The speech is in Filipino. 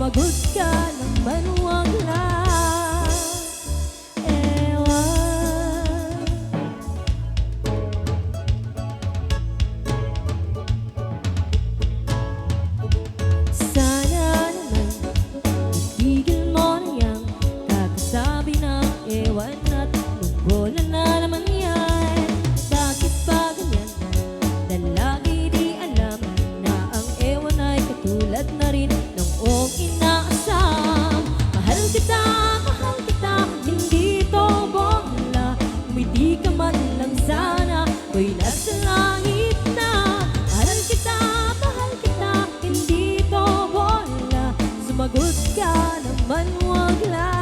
Sumagot ka naman, wag lang ewan. Sana naman itigil mo na yang kakasabi ng ewan at bola na naman yan. Bakit ba ganyan? Na lagi di alam na ang ewan ay katulad na rin ng iyong inaasam. Mahal kita, hindi to bola. Umiti ka man lang sana, ko'y nasa langit na. Mahal kita, hindi to bola. Sumagot ka naman, wag lang